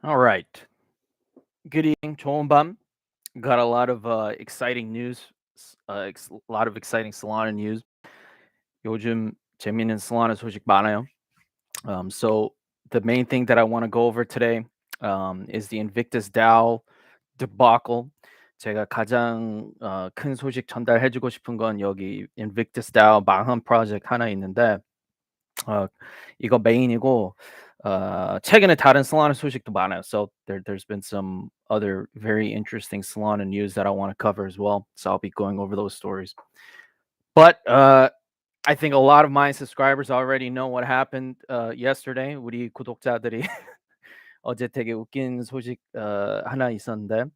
All right. Good evening, 좋은 밤. Got a lot of exciting news. A lot of exciting Solana news. 요즘 재밌는 Solana 소식 많아요. So the main thing that I want to go over today is the Invictus DAO debacle. 제가 가장 큰 소식 전달해주고 싶은 건 여기 Invictus DAO 망한 프로젝트 하나 있는데 이거 메인이고 최근에 다른 Solana 소식도 많아요. So there's been some other very interesting Solana news that I want to cover as well. So I'll be going over those stories. But I think a lot of my subscribers already know what happened yesterday. 우리 구독자들이 어제 되게 웃긴 소식 하나 있었는데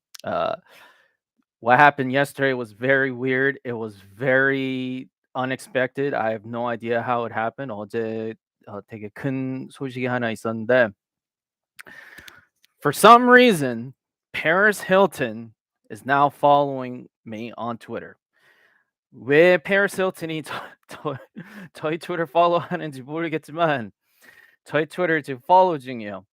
what happened yesterday was very weird. It was very unexpected. I have no idea how it happened. 어제 되게 큰 소식이 하나 있었는데 for some reason Paris Hilton is now following me on Twitter. 왜 Paris Hilton이 저희 트위터 팔로우하는지 모르겠지만 저희 트위터 지금 follow 중이에요.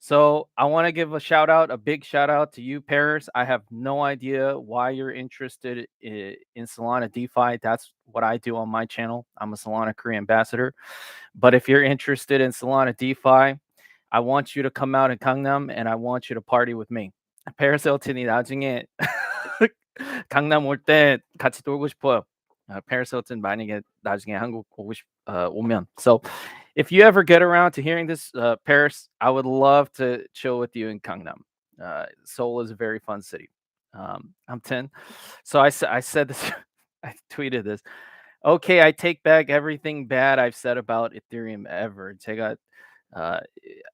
So I want to give a big shout out to you, Paris. I have no idea why you're interested in Solana DeFi. That's what I do on my channel. I'm a Solana Korea ambassador. But if you're interested in Solana DeFi, I want you to come out in Gangnam and I want you to party with me. Paris Hilton이 나중에 강남 올 때 같이 놀고 싶어요. Paris Hilton 만약에 나중에 한국 오면. So if you ever get around to hearing this, Paris, I would love to chill with you in Gangnam. Seoul is a very fun city. I'm 10. So I said this, I tweeted this. Okay, I take back everything bad I've said about Ethereum ever. 제가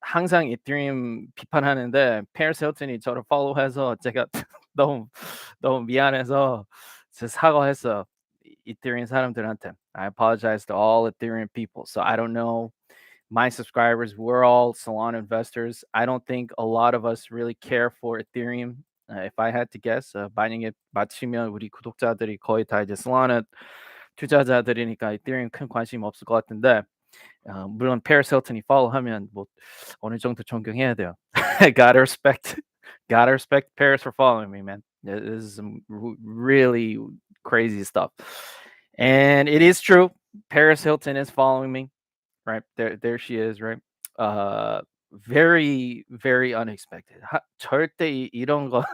항상 이더리움 비판하는데 페리스 힐튼이 저를 팔로우해서 제가 너무 미안해서 제가 사과했어요. Ethereum 사람들한테. I apologize to all Ethereum people. So I don't know my subscribers. We're all Solana investors. I don't think a lot of us really care for Ethereum. If I had to guess, 만약에 맞히면 우리 구독자들이 거의 다 이제 Solana 투자자들이니까 Ethereum 큰 관심 없을 것 같은데 물론 Paris Hilton이 follow하면 뭐 어느 정도 존경해야 돼요. gotta respect Paris for following me, man. This is some really crazy stuff. And it is true. Paris Hilton is following me. Right. There she is, right? Very, very unexpected. 절대 이런 거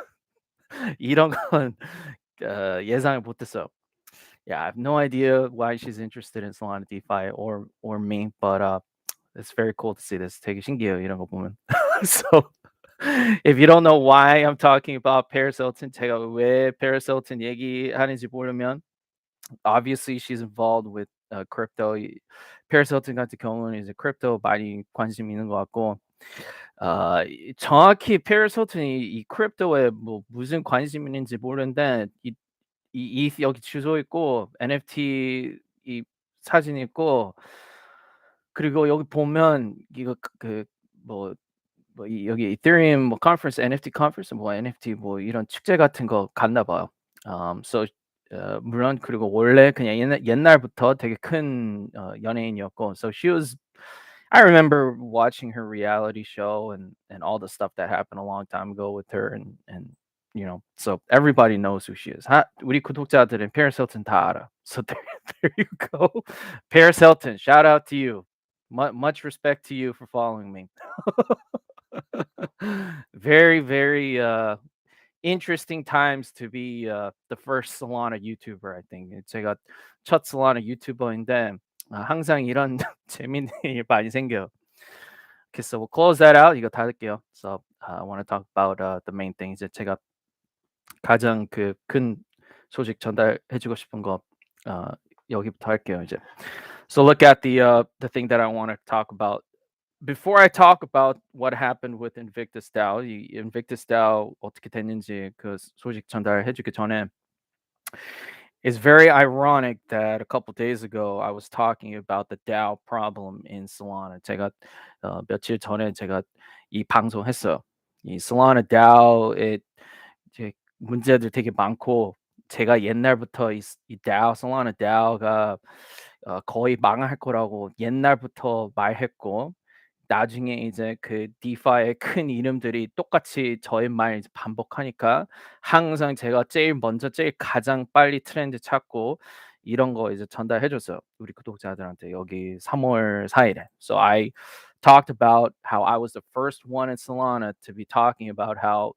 이런 건 예상을 못했어요. Yeah, I have no idea why she's interested in Solana DeFi or me, but it's very cool to see this. 되게 신기해요, 이런 거 보면. So if you don't know why I'm talking about Paris Hilton, 제가 왜 Paris Hilton 얘기하는지 모르면 obviously she's involved with crypto. Paris Hilton 같은 경우는 이제 crypto 많이 관심 있는 것 같고 정확히 Paris Hilton이 이 크립토에 뭐 무슨 관심 있는지 모르는데 이 여기 주소 있고 NFT 이 사진 있고 그리고 여기 보면 이거 뭐 여기 이더리움 뭐 컨퍼런스 NFT 컨퍼런스 뭐 NFT 뭐 이런 축제 같은 거 갔나 봐요. So 물론 그리고 원래 그냥 옛날부터 되게 큰 연예인이었고 so she was I remember watching her reality show and all the stuff that happened a long time ago with her and you know, so everybody knows who she is. 우리 구독자들은 Paris Hilton 다 알아. So there you go. Paris Hilton, shout out to you. Much respect to you for following me. Very, very interesting times to be the first Solana YouTuber, I think. 제가 첫 Solana YouTuber인데 항상 이런 재밌는 일 많이 생겨요. Okay, so we'll close that out. 이거 닫을게요. So I want to talk about the main things. 제가 가장 큰 소식 전달해주고 싶은 거 여기부터 할게요 이제. So look at the thing that I want to talk about. Before I talk about what happened with Invictus DAO, 이 Invictus DAO 어떻게 됐는지 그 소식 전달해주기 전에 it's very ironic that a couple days ago I was talking about the DAO problem in Solana. 제가 며칠 전에 제가 이 방송했어요. 이 Solana DAO에 이제 문제들 되게 많고 제가 옛날부터 이 DAO, Solana DAO가 거의 망할 거라고 옛날부터 말했고 나중에 이제 그 디파이의 큰 이름들이 똑같이 저의 말 이제 반복하니까 항상 제가 제일 먼저 제일 가장 빨리 트렌드 찾고 이런 거 이제 전달해 줬어요, 우리 구독자들한테 여기 3월 4일에. So I talked about how I was the first one in Solana to be talking about how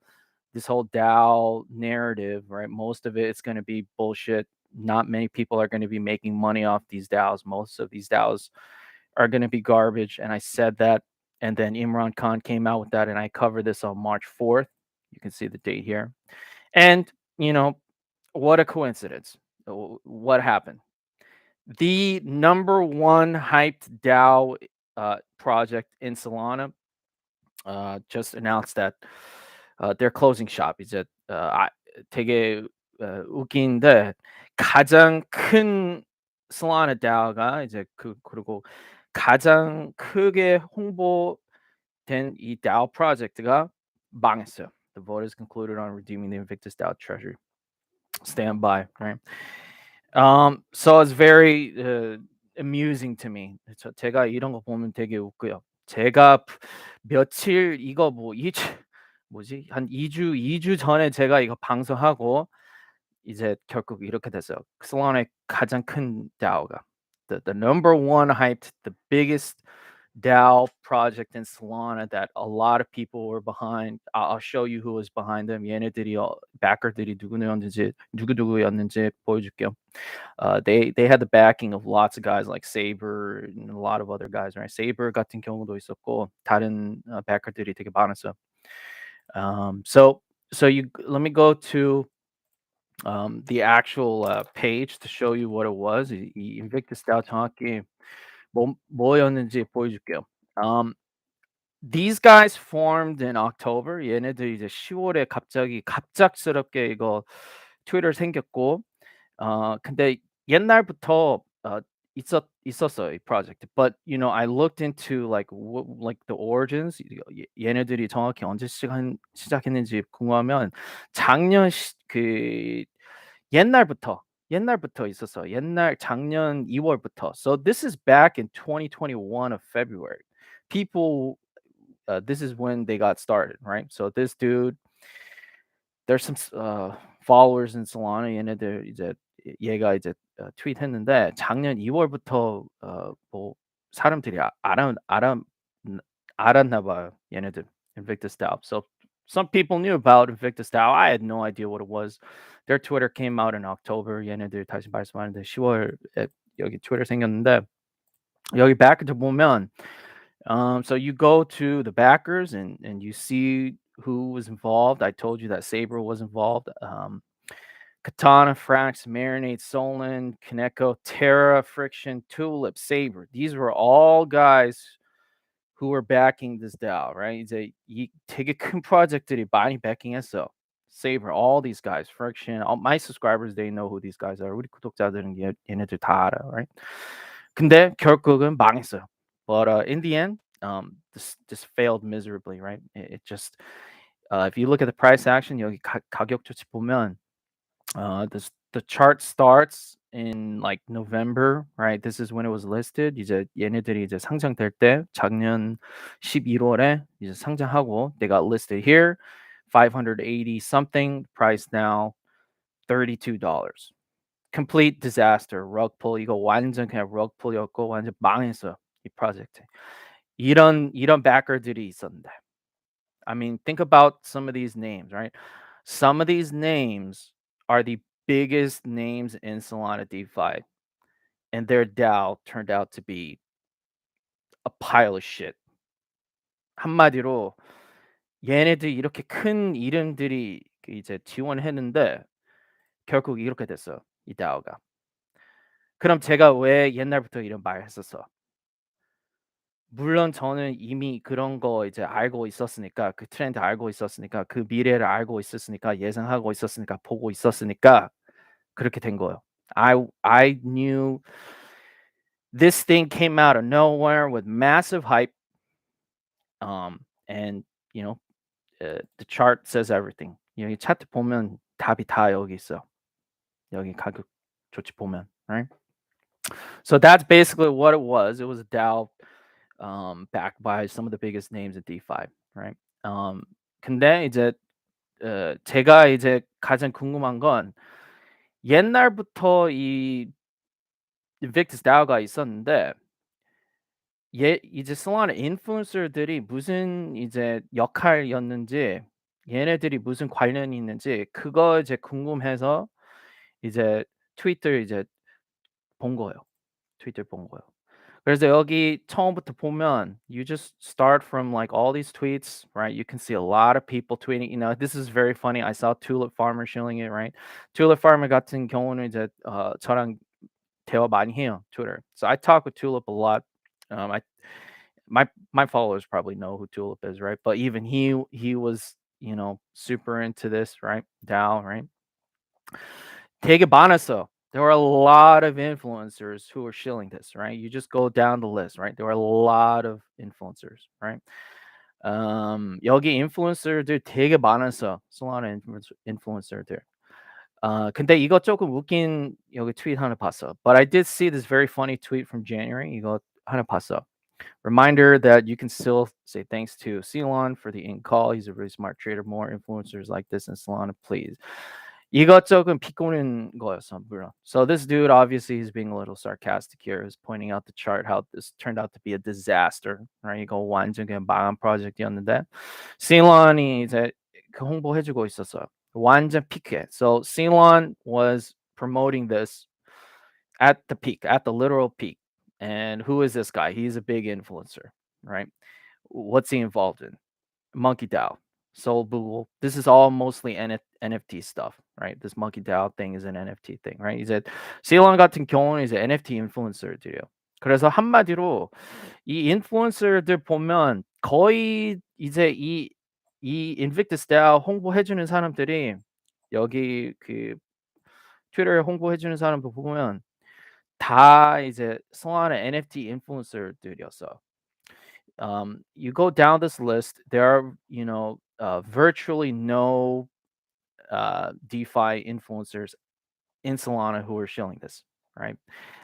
this whole DAO narrative, right? Most of it is going to be bullshit. Not many people are going to be making money off these DAOs. Most of these DAOs are going to be garbage. And I said that. And then Imran Khan came out with that. And I covered this on March 4th. You can see the date here. And, you know, what a coincidence. What happened? The number one hyped DAO project in Solana just announced that they're closing shop. 이제 되게 웃긴데 가장 큰 Solana DAO가 이제 그리고 가장 크게 홍보된 이 DAO 프로젝트가 망했어요. The voters concluded on redeeming the Invictus DAO treasury. Stand by, right? So it's very amusing to me. 제가 이런 거 보면 되게 웃고요. 제가 며칠 이거 뭐지? 한 2주 전에 제가 이거 방송하고 이제 결국 이렇게 됐어요. 솔라나의 가장 큰 DAO가 the number one hyped, the biggest DAO project in Solana that a lot of people were behind. I'll show you who was behind them. 얘네들이 backer들이 누구였는지 보여줄게요. They had the backing of lots of guys like Saber and a lot of other guys, right? Saber 같은 경우도 있었고 다른 backer들이 되게 많았어요. So you let me go to the actual page to show you what it was. 이 Invictus DAO 정확히 뭐였는지 보여줄게요. These guys formed in October. 얘네들 이제 10월에 갑작스럽게 이거 트위터 생겼고 근데 옛날부터 있었어요 이 프로젝트. But you know, I looked into like the origins. 얘네들이 정확히 언제 시작했는지 궁금하면 작년 그 옛날부터 있었어요. 작년 2월부터. So this is back in 2021 of February. People, this is when they got started, right? So this dude, there's some followers in Solana. 얘가 이제 트윗했는데 작년 2월부터 뭐 사람들이 알았나 봐요. 얘네들 Invictus DAO. So some people knew about Invictus DAO. I had no idea what it was. Their Twitter came out in October. 얘네들 다시 말씀하는데 10월에 여기 트위터 생겼는데 여기 backer 보면 so you go to the backers and you see who was involved. I told you that Saber was involved. Katana, Frax, Marinate, Solon, Kaneko, Terra, Friction, Tulip, Saber. These were all guys who were backing this DAO, right? 이제 이 되게 큰 프로젝트들이 많이 backing했어. Saber, all these guys, Friction, all my subscribers, they know who these guys are. 우리 구독자들은 얘네들 다 알아, right? 근데 결국은 망했어요. But in the end, this failed miserably, right? It just if you look at the price action, 여기 가격 조치 보면 the chart starts in like November, right? This is when it was listed. 이제 얘네들이 이제 상장될 때 작년 11월에 이제 상장하고 they got listed here, 580 something. Price now $32. Complete disaster. rug pull. 이거 완전 그냥 rug pull이었고 완전 망했어요 이 프로젝트. 이런 backer들이 있었는데. I mean, think about some of these names, right? Some of these names are the biggest names in Solana DeFi, and their DAO turned out to be a pile of shit. 한마디로 얘네들이 이렇게 큰 이름들이 이제 지원했는데 결국 이렇게 됐어요. 이 DAO가. 그럼 제가 왜 옛날부터 이런 말 했었어? 물론 저는 이미 그런 거 이제 알고 있었으니까 그 트렌드 알고 있었으니까 그 미래를 알고 있었으니까 예상하고 있었으니까 보고 있었으니까 그렇게 된 거예요. I knew this thing came out of nowhere with massive hype. And you know, the chart says everything. 여기 차트 보면 답이 다 여기 있어. 여기 가격 조치 보면, right? So that's basically what it was. It was a DAO backed by some of the biggest names in DeFi, right? 근데 이제 제가 이제 가장 궁금한 건 옛날부터 이 Invictus DAO가 있었는데 이제 솔라나 인플루언서들이 무슨 이제 역할이었는지 얘네들이 무슨 관련이 있는지 그거 이제 궁금해서 이제 트위터를 이제 본 거예요. 트위터를 본 거예요. 그래서 여기 처음부터 보면 you just start from like all these tweets, right? You can see a lot of people tweeting. You know, this is very funny. I saw Tulip Farmer shilling it, right? Tulip Farmer 같은 경우는 이제 저랑 대화 많이 해요, Twitter. So I talk with Tulip a lot. I my followers probably know who Tulip is, right? But even he was, you know, super into this, right? DAO, right? 되게 많았어. There were a lot of influencers who were shilling this, right? You just go down the list, right? There were a lot of influencers, right? 여기 인플루언서들 되게 많았어. 솔라나 인플루언서들. 근데 이거 조금 웃긴 여기 트윗 하나 봤어. But I did see this very funny tweet from January. 이거 하나 봤어. Reminder that you can still say thanks to Ceylon for the in call. He's a really smart trader. More influencers like this in Solana, please. 이것저것 비꼬는 거였어, 물론. So this dude, obviously, he's being a little sarcastic here. He's pointing out the chart, how this turned out to be a disaster. Right? 이거 완전 그냥 망한 프로젝트였는데, Ceylon이 이제 그 홍보해주고 있었어요. 완전 피크해. So Ceylon was promoting this at the peak, at the literal peak. And who is this guy? He's a big influencer, right? What's he involved in? Monkey DAO, Soul Boo. This is all mostly NFT stuff, right? This Monkey DAO thing is an NFT thing, right? 이제 Ceylon 같은 경우는 이제 NFT 인플루언서들이에요. 그래서 한마디로 이 인플루언서들 보면 거의 이제 이 Invictus DAO 홍보해주는 사람들이 여기 그 트위터 홍보해주는 사람들 보면 다 이제 솔라나 NFT 인플루언서들이었어. You go down this list, there are, you know, virtually no DeFi influencers in Solana who are shilling this, right?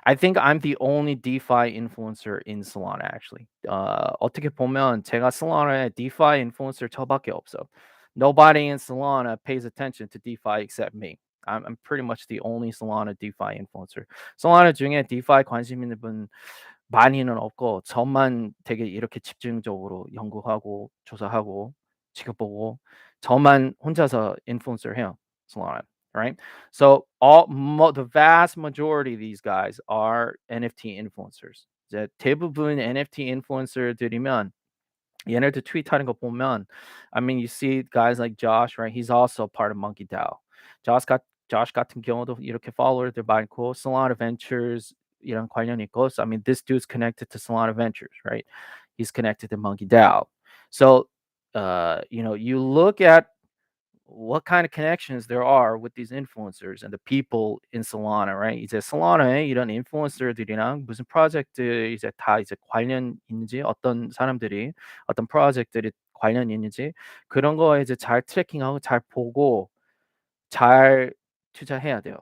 I think I'm the only DeFi influencer in Solana, actually. 어떻게 보면 제가 Solana에 DeFi influencer 저밖에 없어. Nobody in Solana pays attention to DeFi except me. I'm pretty much the only Solana DeFi influencer. Solana 중에 DeFi 관심 있는 분 많이는 없고 저만 되게 이렇게 집중적으로 연구하고 조사하고 지켜보고 저만 혼자서 인플루언서를 해요. Solana, right? So the vast majority of these guys are NFT influencers. 이제 대부분 NFT influencer들이면 얘네들 트윗하는 거 보면, I mean, you see guys like Josh, right? He's also part of Monkey DAO. Josh 같은 경우도 이렇게 follower들 많고, Solana Ventures 이런 관련이 있고, so I mean, this dude's connected to Solana Ventures, right? He's connected to Monkey DAO. So, you know, you look at what kind of connections there are with these influencers and the people in Solana, right? 이제 Solana에 이런 인플루언서들이랑 무슨 프로젝트 이제 다 이제 관련 있는지 어떤 사람들이 어떤 프로젝트들이 관련 있는지 그런 거 이제 잘 트래킹하고 잘 보고 잘 투자해야 돼요.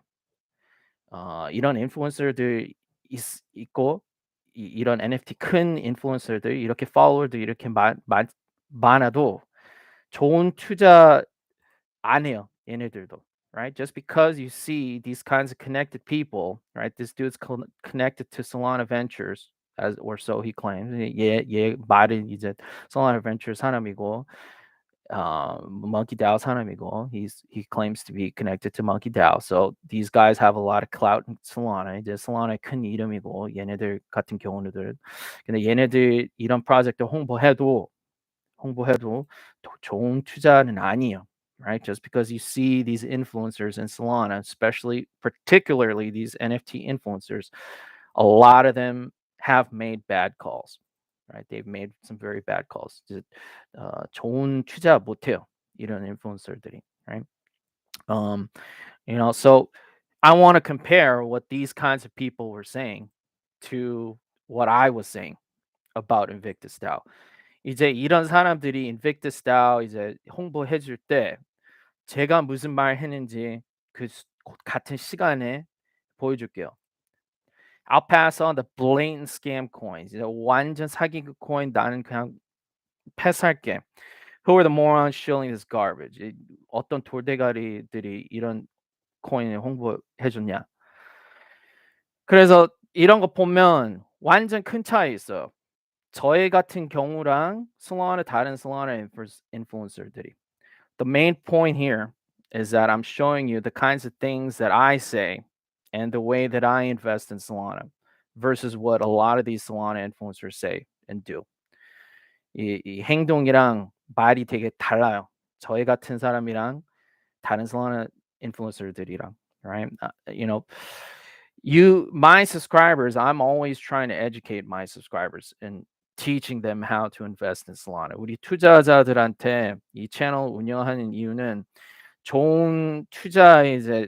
이런 인플루언서들 있고 이런 NFT 큰 인플루언서들 이렇게 팔로워들 이렇게 많아도 좋은 투자 안 해요, 얘네들도, right? Just because you see these kinds of connected people, right? This dude's connected to Solana Ventures, as or so he claims. 얘 말은 이제 Solana Ventures 사람이고, Monkey DAO 사람이고, he claims to be connected to Monkey DAO. So these guys have a lot of clout in Solana. 이제 Solana의 큰 이름이고, 얘네들 같은 경우는 근데 얘네들 이런 프로젝트 홍보해도 좋은 투자는 아니에요. Right? Just because you see these influencers in Solana, particularly these NFT influencers, a lot of them have made bad calls. Right? They've made some very bad calls. 좋은 투자 못해요. 이런 인플루언서들이. Right? You know, so I want to compare what these kinds of people were saying to what I was saying about Invictus DAO. 이제 이런 사람들이 Invictus DAO 이제 홍보해 줄 때 제가 무슨 말 했는지 같은 시간에 보여줄게요. I'll pass on the blatant scam coins. 완전 사기 그 코인 나는 그냥 패스할게. Who are the morons shilling this garbage? 어떤 돌대가리들이 이런 코인을 홍보해 줬냐. 그래서 이런 거 보면 완전 큰 차이 있어요. 저희 같은 경우랑 다른 Solana influencer들이. The main point here is that I'm showing you the kinds of things that I say and the way that I invest in Solana versus what a lot of these Solana influencers say and do. 이 행동이랑 말이 되게 달라요. 저희 같은 사람이랑 다른 Solana influencer들이랑, right? My subscribers, I'm always trying to educate my subscribers and teaching them how to invest in Solana. 우리 투자자들한테 이 채널 운영하는 이유는 좋은 투자의 이제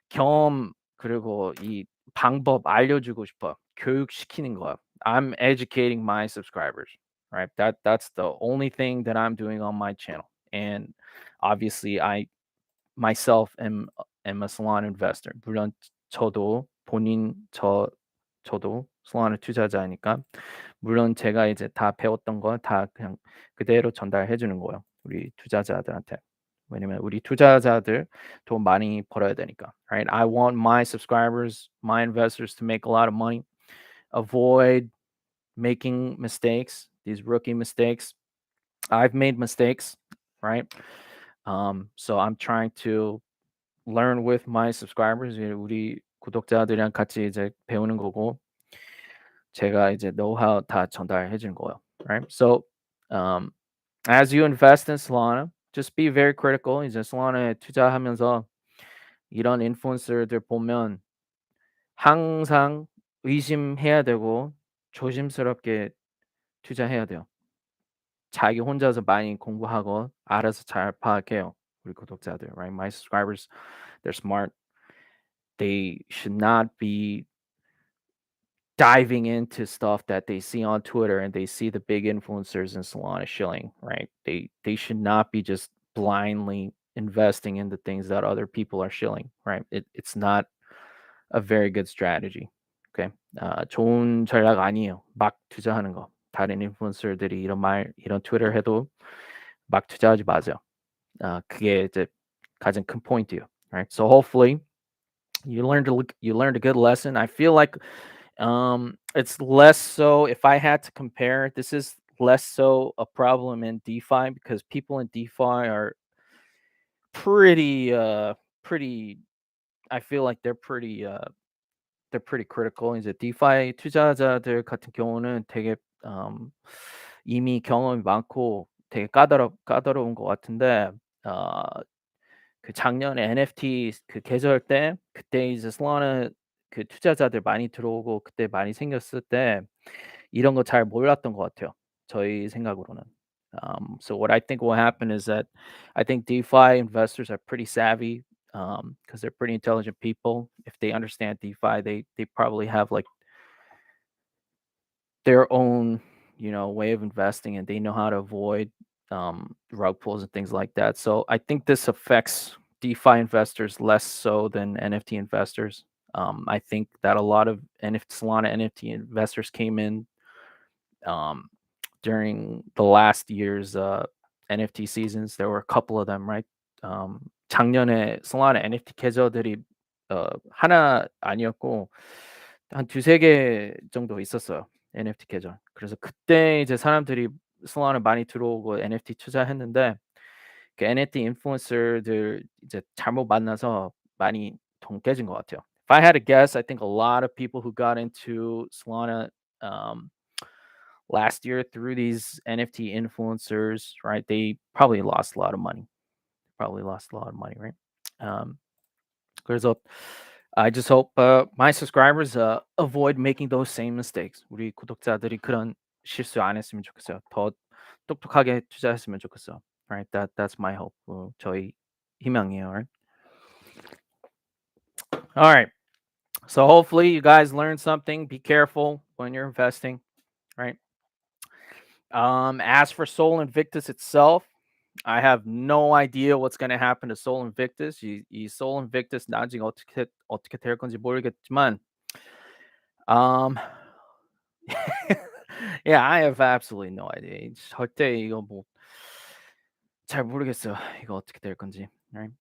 경험 그리고 이 방법 알려주고 싶어. 교육시키는 거야. I'm educating my subscribers, right? That's the only thing that I'm doing on my channel. And obviously I myself am a Solana investor. 물론 저도 저도 Solana 투자자니까 물론 제가 이제 다 배웠던 거 다 그냥 그대로 전달해 주는 거예요. 우리 투자자들한테. 왜냐면 우리 투자자들 돈 많이 벌어야 되니까. Right? I want my subscribers, my investors to make a lot of money. Avoid making mistakes, these rookie mistakes. I've made mistakes, right? So I'm trying to learn with my subscribers. 우리 구독자들이랑 같이 이제 배우는 거고 제가 이제 노하우 다 전달해 주는 거예요. Right? So as you invest in Solana, just be very critical. 이제 Solana에 투자하면서 이런 인플루언서들 보면 항상 의심해야 되고 조심스럽게 투자해야 돼요. 자기 혼자서 많이 공부하고 알아서 잘 파악해요. 우리 구독자들, right? My subscribers, they're smart. They should not be diving into stuff that they see on Twitter and they see the big influencers in Solana shilling, right? They should not be just blindly investing in the things that other people are shilling, right? It's not a very good strategy. Okay. 좋은 전략 아니에요. 막 투자하는 거. 다른 인플루언서들이 이런 트위터 해도 막 투자하지 마세요. 그게 이제 가장 큰 포인트예요. Right? So hopefully you learned a good lesson. I feel like it's less so, if I had to compare, this is less so a problem in DeFi because people in DeFi are pretty I feel like they're pretty critical. 이제 DeFi 투자자들 같은 경우는 되게 이미 경험이 많고 되게 까다로운 것 같은데 그 작년에 NFT 그 계절 때 그때 이제 Solana 그 투자자들 많이 들어오고 그때 많이 생겼을 때 이런 거 잘 몰랐던 것 같아요. 저희 생각으로는. So what I think will happen is that I think DeFi investors are pretty savvy because they're pretty intelligent people. If they understand DeFi, they probably have like their own way of investing and they know how to avoid rug pulls and things like that. So I think this affects DeFi investors less so than NFT investors. I think that a lot of Solana NFT investors came in during the last year's NFT seasons. There were a couple of them, right? 작년에 Solana NFT 계좌들이 하나 아니었고 한 두세 개 정도 있었어요. NFT 계좌. 그래서 그때 이제 사람들이 Solana 많이 들어오고 NFT 투자했는데 그 NFT 인플루언서들 이제 잘못 만나서 많이 돈 깨진 것 같아요. If I had to guess, I think a lot of people who got into Solana last year through these NFT influencers, right? They probably lost a lot of money. Right? 그래서 I just hope my subscribers avoid making those same mistakes. 우리 구독자들이 그런 실수 안 했으면 좋겠어요. 더 똑똑하게 투자했으면 좋겠어. Right? That's my hope. 저희 희망이에요. Right? All right. So hopefully you guys learned something. Be careful when you're investing. Right? As for Sol Invictus itself, I have no idea what's going to happen to Sol Invictus. 이 Sol Invictus 나중에 어떻게 될 건지 모르겠지만 Um, yeah, I have absolutely no idea. 절대 이거 뭐 잘 모르겠어요. 이거 어떻게 될 건지. Right?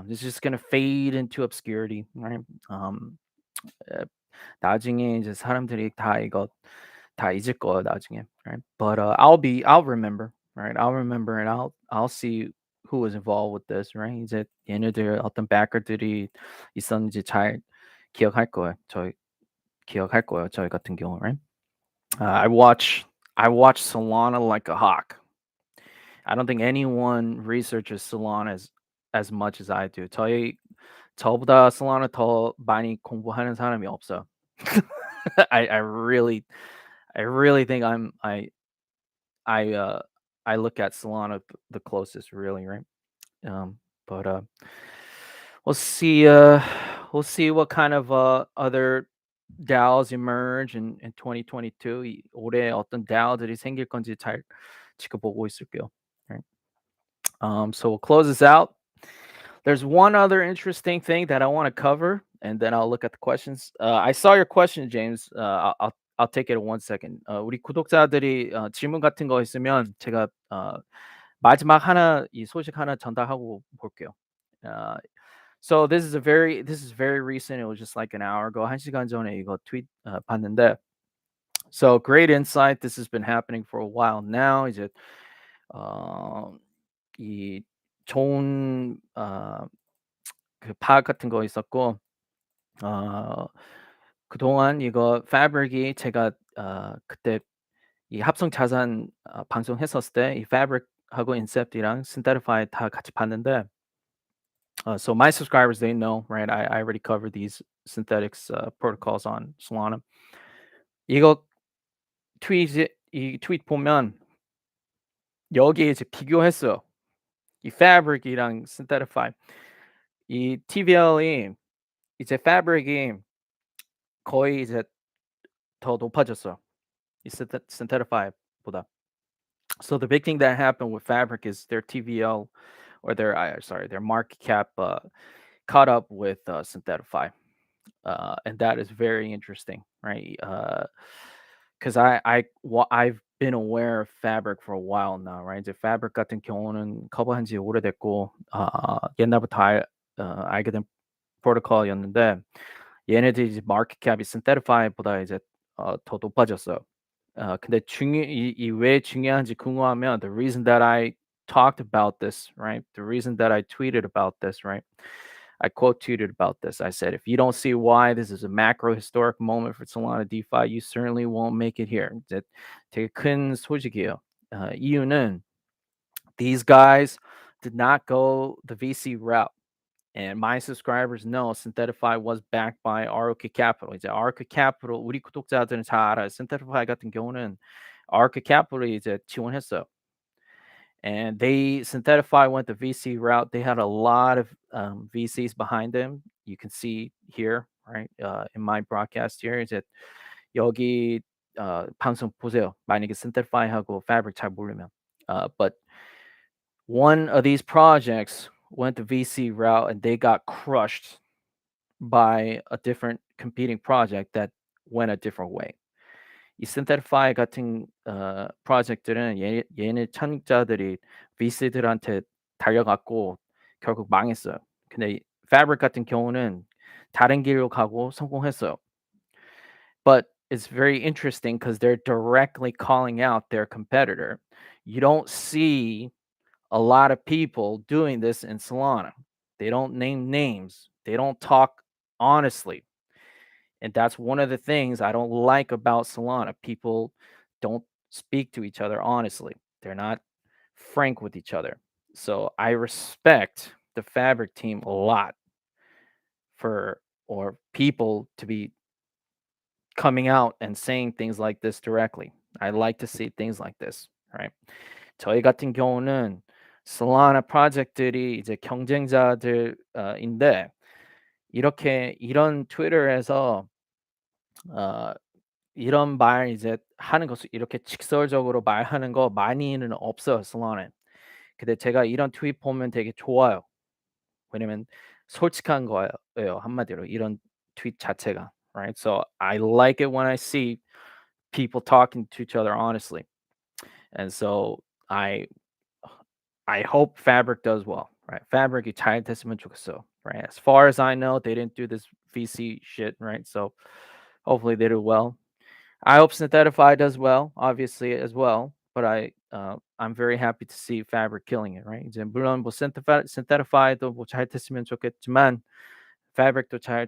It's just gonna fade into obscurity. Right? 에, 나중에 이제 사람들이 다 이거 다 잊을 거예요. 나중에. Right? But I'll remember. Right? I'll remember and I'll see who was involved with this. Right? 이제 얘네들 어떤 backer들이 있었는지 잘 기억할 거예요. 저희 기억할 거예요. 저희 같은 경우. Right? I watch Solana like a hawk. I don't think anyone researches Solana as much as I do. 저보다 Solana 더 많이 공부하는 사람이 없어요. I really think I look at Solana the closest, really, right? But we'll see. We'll see what kind of other DAOs emerge in 2022. 올해 어떤 DAO들이 생길 건지 잘 지켜보고 있을게요. Right? So we'll close this out. There's one other interesting thing that I want to cover, and then I'll look at the questions. I saw your question, James. I'll take it in 1 second. 우리 구독자들이 질문 같은 거 있으면 제가 마지막 하나 이 소식 하나 전달하고 볼게요. Uh, so this is very recent. It was just like an hour ago. 한 시간 전에 이거 트윗 봤는데. So great insight. This has been happening for a while now. 이제 이 좋은 그 파악 같은 거 있었고 그동안 이거 패브릭이 제가 그때 이 합성 자산 방송했었을 때 이 패브릭하고 인셉트랑 synthetify 다 같이 봤는데 so my subscribers they know right I already covered these synthetics protocols on Solana. 이거 이 트윗 보면 여기에 이제 비교했어요. 이 패브릭이랑 synthetify 이 TVL이 이제 패브릭이 거의 이제 더 높아졌어요. 이 synthetify보다. So the big thing that happened with Fabric is their TVL or their market cap caught up with Synthetify, and that is very interesting, right? Because I've been aware of Fabric for a while now, right? 이제 Fabric 같은 경우는 커버한 지 오래됐고 옛날부터 알게 된 프로토콜이었는데 얘네들이 이제 마켓 캡이 Synthetify보다 이제 더 높아졌어요. 근데 왜 중요한지 궁금하면 the reason that I talked about this, right? The reason that I tweeted about this, right? I quote tweeted about this. I said, if you don't see why this is a macro historic moment for Solana DeFi, you certainly won't make it here. 이제 되게 큰 소식이에요. 이유는 these guys did not go the VC route. And my subscribers know Synthetify was backed by ROK Capital. 이제 ROK Capital 우리 구독자들은 잘 알아요. Synthetify 같은 경우는 ROK Capital이 이제 지원했어요. And Synthetify went the VC route. They had a lot of VCs behind them. You can see here, right? In my broadcast here, 이제 여기 방송 보세요. 만약에 Synthetify하고 Fabric 잘 모르면. But one of these projects went the VC route and they got crushed by a different competing project that went a different way. 이 Synthetify 같은 프로젝트는 얘네 창립자들이 VC들한테 달려갔고 결국 망했어요. 근데 Fabric 같은 경우는 다른 길로 가고 성공했어요. But it's very interesting because they're directly calling out their competitor. You don't see a lot of people doing this in Solana. They don't name names. They don't talk honestly. And that's one of the things I don't like about Solana. People don't speak to each other honestly. They're not frank with each other. So I respect the Fabric team a lot or people to be coming out and saying things like this directly. I like to see things like this, right? 저희 같은 경우는 Solana 프로젝트들이 이제 경쟁자들인데 이런 트위터에서 이런 말 이제 하는 것을 이렇게 직설적으로 말하는 거 많이는 없어요, Solana에. 근데 제가 이런 트윗 보면 되게 좋아요. 왜냐면 솔직한 거예요, 한마디로 이런 트윗 자체가. right? So I like it when I see people talking to each other honestly. And so I hope Fabric does well, right? Fabric이 잘 됐으면 좋겠어, right? As far as I know, they didn't do this VC shit, right? So hopefully they do well. I hope Synthetify does well, obviously as well. But I'm very happy to see Fabric killing it, right? 이제 물론 뭐 Synthetify도 뭐 잘 됐으면 좋겠지만 Fabric도 잘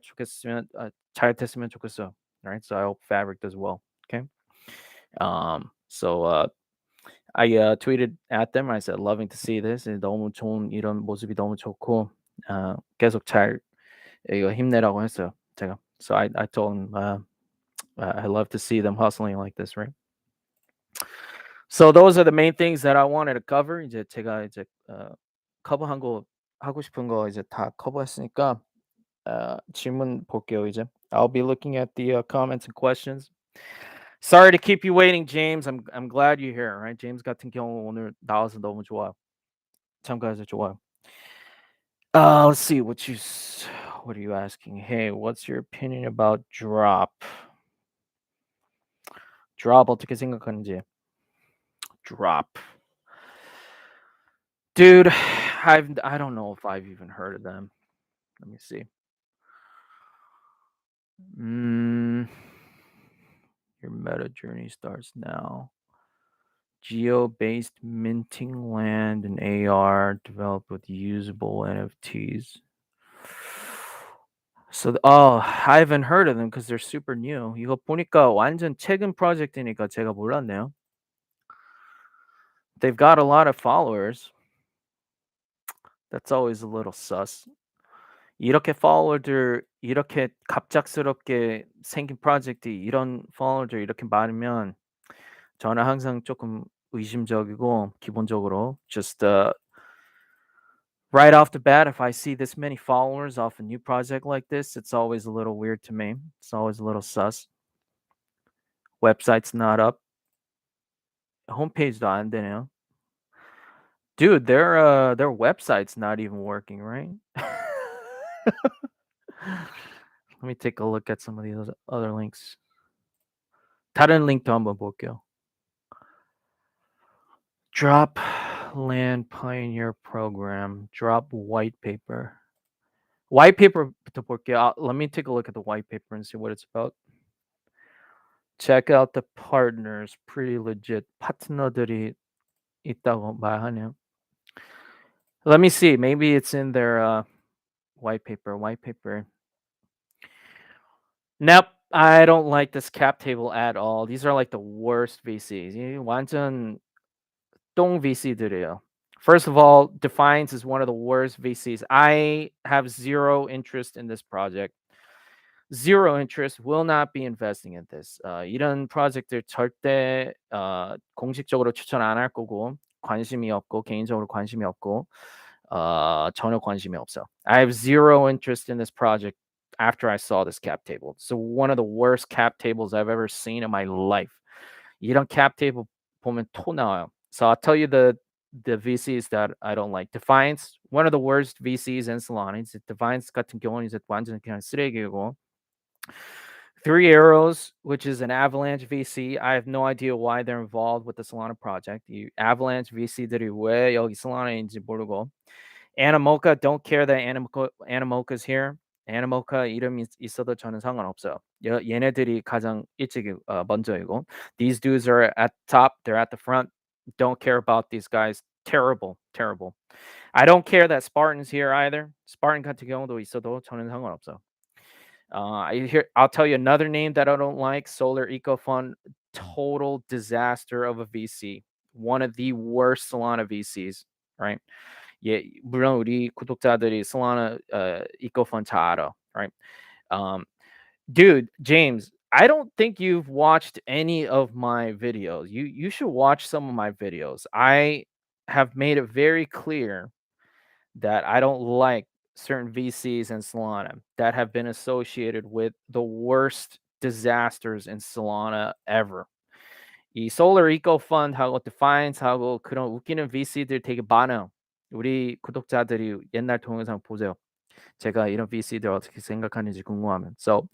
됐으면 좋겠어, right? So I hope Fabric does well. Okay. So I tweeted at them. I said, "Loving to see this. 너무 좋은 이런 모습이 너무 좋고 계속 잘 이거 힘내라고 했어요. 제가. So I told them I love to see them hustling like this, right? So those are the main things that I wanted to cover. 이제 제가 이제 커버한 거 하고 싶은 거 이제 다 커버했으니까 질문 볼게요 이제. I'll be looking at the comments and questions. Sorry to keep you waiting, James. I'm glad you're here, right? James 같은 경우 오늘 나와서 너무 좋아요. 참가해서 좋아요. Let's see what are you asking? Hey, what's your opinion about drop? Drop 어떻게 생각하는지. Drop. Dude, I don't know if I've even heard of them. Let me see. Your meta journey starts now. Geo-based minting land and AR developed with usable NFTs. So, I haven't heard of them because they're super new. 이거 보니까 완전 최근 프로젝트니까 제가 몰랐네요. They've got a lot of followers. That's always a little sus. 이렇게 follower들 이렇게 갑작스럽게 생긴 프로젝트 이런 follower들 이렇게 많으면 저는 항상 조금 의심적이고 기본적으로 just right off the bat, if I see this many followers off a new project like this, it's always a little weird to me. It's always a little sus. Website's not up. Homepage도 안 되네요. Dude, their website's not even working, right? Let me take a look at some of these other links. 다른 링도 한번 볼게요. Drop Land Pioneer Program. Drop white paper. White paper부터 볼게요. Let me take a look at the white paper and see what it's about. Check out the partners. Pretty legit. 파트너들이 있다고 말하네요. Let me see. Maybe it's in their white paper. White paper. Nope. I don't like this cap table at all. These are like the worst VCs. 완전 똥 VC들이에요. First of all, Defiance is one of the worst VCs. I have zero interest in this project. Zero interest. Will not be investing in this. 이런 프로젝트를 절대 공식적으로 추천 안 할 거고 관심이 없고 개인적으로 관심이 없고 전혀 관심이 없어. I have zero interest in this project after I saw this cap table. So one of the worst cap tables I've ever seen in my life. 이런 cap table 보면 토 나와요. So I'll tell you the VCs that I don't like. Defiance, one of the worst VCs in Solana. 이제 Defiance 같은 경우는 이제 완전 그냥 쓰레기고. Three Arrows, which is an Avalanche VC. I have no idea why they're involved with the Solana project. 이 Avalanche VC들이 왜 여기 Solana인지 모르고. Animoca, don't care that Animoca's here. Animoca 이름이 있어도 저는 상관없어요. 얘네들이 가장 일찍 먼저이고. These dudes are at the top. They're at the front. Don't care about these guys. Terrible, terrible. I don't care that Spartan's here either. Spartan 같은 경우도 있어도 저는 상관없어. I'll tell you another name that I don't like. Solar Eco Fund, total disaster of a VC. One of the worst Solana VCs, right? 예, 물론 우리 구독자들이 Solana Eco Fund 잘 알아, right? Dude, James, I don't think you've watched any of my videos. You should watch some of my videos. I have made it very clear that I don't like certain VCs in Solana that have been associated with the worst disasters in Solana ever. 이 Solar Eco Fund하고 Defiance하고 그런 웃기는 VC들 되게 많아요. 우리 구독자들이 옛날 동영상 보세요. 제가 이런 VC들 어떻게 생각하는지 궁금하면. So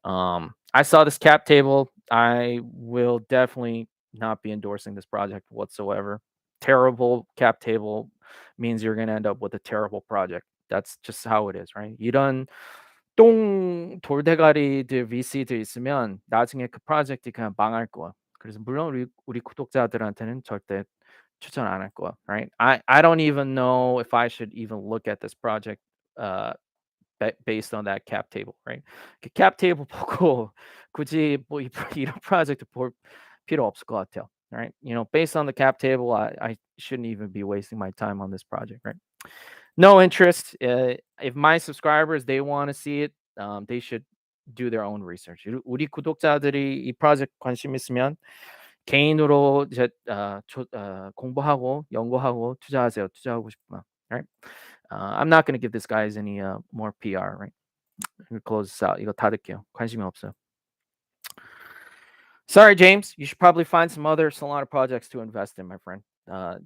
I saw this cap table. I will definitely not be endorsing this project whatsoever. Terrible cap table means you're going to end up with a terrible project. That's just how it is, right? 이런 똥 돌대가리들 VC들 있으면 나중에 그 프로젝트 그냥 망할 거야. 그래서 물론 우리 구독자들한테는 절대 추천 안 할 거야, right? I don't even know if I should even look at this project uh based on that cap table, right? 그 cap table 보고 굳이 뭐 이런 프로젝트 볼 필요 없을 것 같아요, right? You know, based on the cap table, I shouldn't even be wasting my time on this project, right? No interest. If my subscribers they want to see it, they should do their own research. 우리 구독자들이 이 프로젝트 관심 있으면 개인으로 이제 공부하고 연구하고 투자하세요. 투자하고 싶으면, right? I'm not going to give this guys any more PR, right? Close this out. 이거 닫을게요. 관심이 없어요. Sorry, James. You should probably find some other Solana projects to invest in, my friend.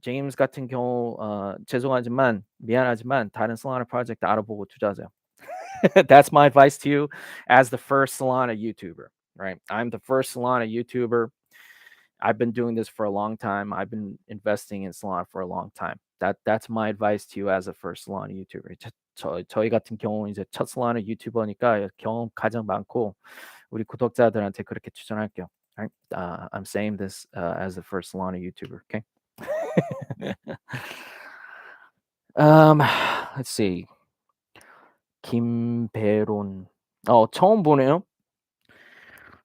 James 같은 경우 죄송하지만 미안하지만 다른 Solana project 알아보고 투자하세요. That's my advice to you as the first Solana YouTuber, right? I'm the first Solana YouTuber. I've been doing this for a long time. I've been investing in Solana for a long time. That's my advice to you as a first Solana YouTuber. 저희 같은 경우 이제 첫 Solana 유튜버니까 경험 가장 많고 우리 구독자들한테 그렇게 추천할게요. Right? I'm saying this as the first Solana YouTuber. Okay. Let's see. 김배론. 처음 보네요.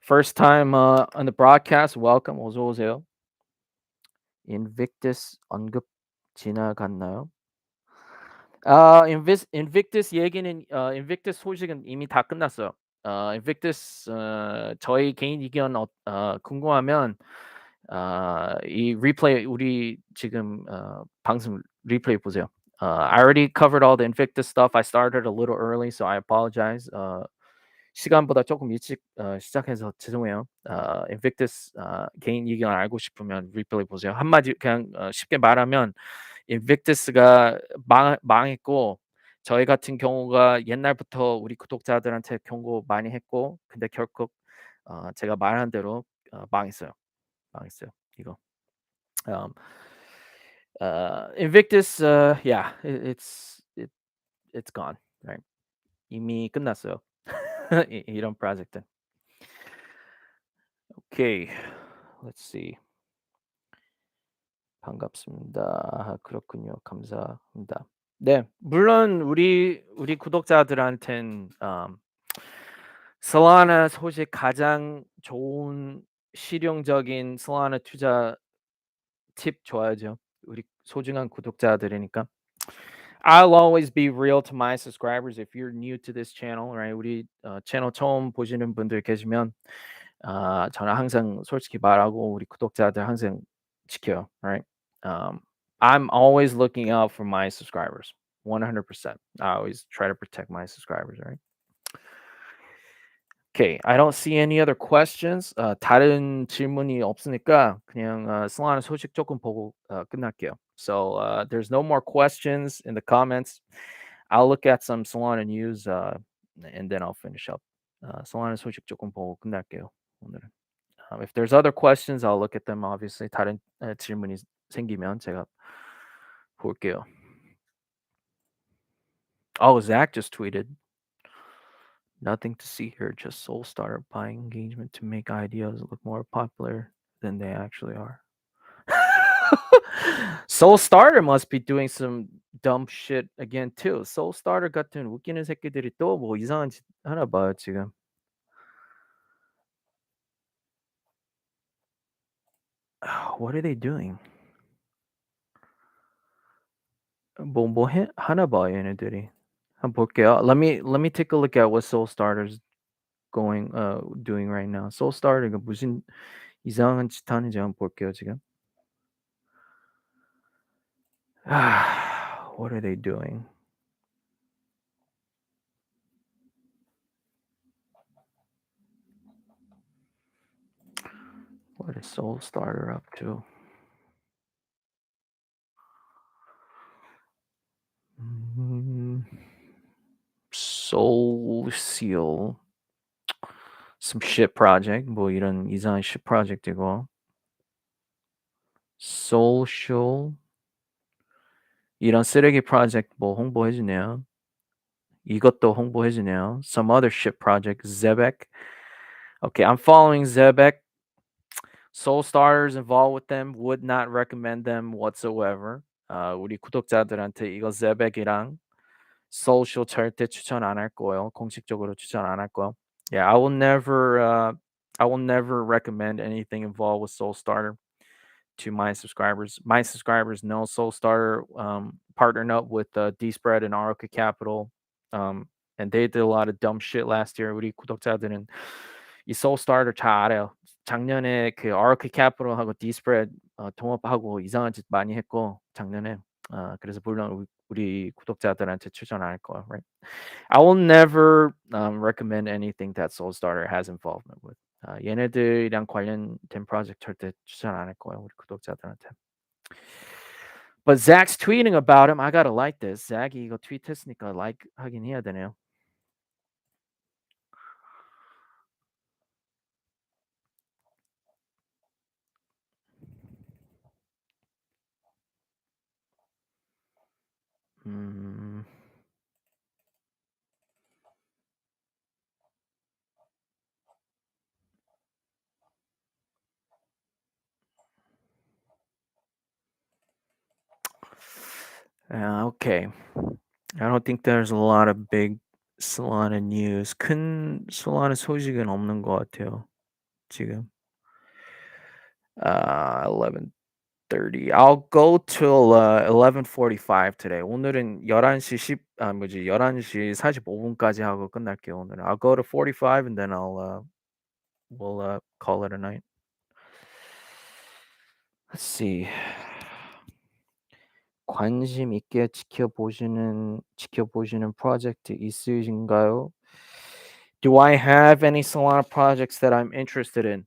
First time on the broadcast. Welcome. 어서 오세요. Invictus 언급 지나갔나요? Invictus 얘기는 Invictus 소식은 이미 다 끝났어요. Invictus 저희 개인 의견 궁금하면 이 리플레이 우리 지금 방송 리플레이 보세요. I already covered all the Invictus stuff. I started a little early, so I apologize. 시간보다 조금 일찍 시작해서 죄송해요. Invictus 개인 의견 알고 싶으면 리플레이 보세요. 한마디 그냥 쉽게 말하면 Invictus가 망했고 저희 같은 경우가 옛날부터 우리 구독자들한테 경고 많이 했고 근데 결국 제가 말한 대로 망했어요. 이거. Invictus, yeah, it's gone, right? 이미 끝났어요. 이런 프로젝트. Okay, let's see. 반갑습니다. 그렇군요. 감사합니다. 네, 물론 우리 구독자들한텐 Solana 소식 가장 좋은 실용적인 Solana 투자 팁 줘야죠. 우리 소중한 구독자들이니까. I'll always be real to my subscribers. If you're new to this channel, right? 우리 채널 처음 보시는 분들 계시면 저는 항상 솔직히 말하고 우리 구독자들 항상 지켜요, right? I'm always looking out for my subscribers, 100%. I always try to protect my subscribers, right? Okay, I don't see any other questions. 다른 질문이 없으니까 그냥 Solana 소식 조금 보고 끝날게요. So there's no more questions in the comments. I'll look at some Solana news and then I'll finish up. Solana 소식 조금 보고 끝날게요. 오늘은. If there's other questions, I'll look at them. Obviously, 다른 질문이 생기면 제가 볼게요. Oh, Zach just tweeted. Nothing to see here, just Soul Starter buying engagement to make ideas look more popular than they actually are. Soul Starter must be doing some dumb shit again too. Soul Starter 같은 웃기는 새끼들이 또 뭐 이상한 짓 하나 봐요 지금. What are they doing? 뭐 하나 봐 얘네들이. 한번 볼게요. Let me take a look at what Soul Starter's doing right now. Soul Starter가 무슨 이상한 짓 하는지 한번 볼게요 지금. What are they doing? What is Soul Starter up to? Soul Seal. some shit project 뭐 이런 이상한 shit project이고 social 이런 쓰레기 project 뭐 홍보해 주네요. 이것도 홍보해 주네요. Some other shit project Zebek. Okay, I'm following Zebek. Soul starters involved with them would not recommend them whatsoever. 우리 구독자들한테 이거 Zebek이랑 social 절대 추천 안 할 거예요. 공식적으로 추천 안 할 거예요. Yeah, I will never recommend anything involved with Soul Starter to my subscribers. My subscribers know Soul Starter partnered up with D-Spread and Oracle Capital, and they did a lot of dumb shit last year. 우리 구독자들은 이 Soul Starter 잘 알아요. 작년에 그 Oracle Capital하고 D-Spread 통합하고 이상한 짓 많이 했고 작년에 그래서 물론 우리 구독자들한테 추천 안 할 거야, right? I will never recommend anything that Soul Starter has involvement with. 얘네들이랑 관련된 프로젝트 절대 추천 안 할 거예요, 우리 구독자들한테. But Zach's tweeting about him. I gotta like this. Zach이 이거 트윗했으니까 like 하긴 해야 되네요. Okay. I don't think there's a lot of big Solana news. 큰 Solana 소식은 없는 것 같아요. 지금. 11:30. I'll go till 11:45 today. 오늘은 11시 45분까지 하고 끝날게요, 오늘은. I'll go to 45 and then we'll call it a night. Let's see. 관심 있게 지켜보시는 프로젝트 있으신가요? Do I have any Solana projects that I'm interested in?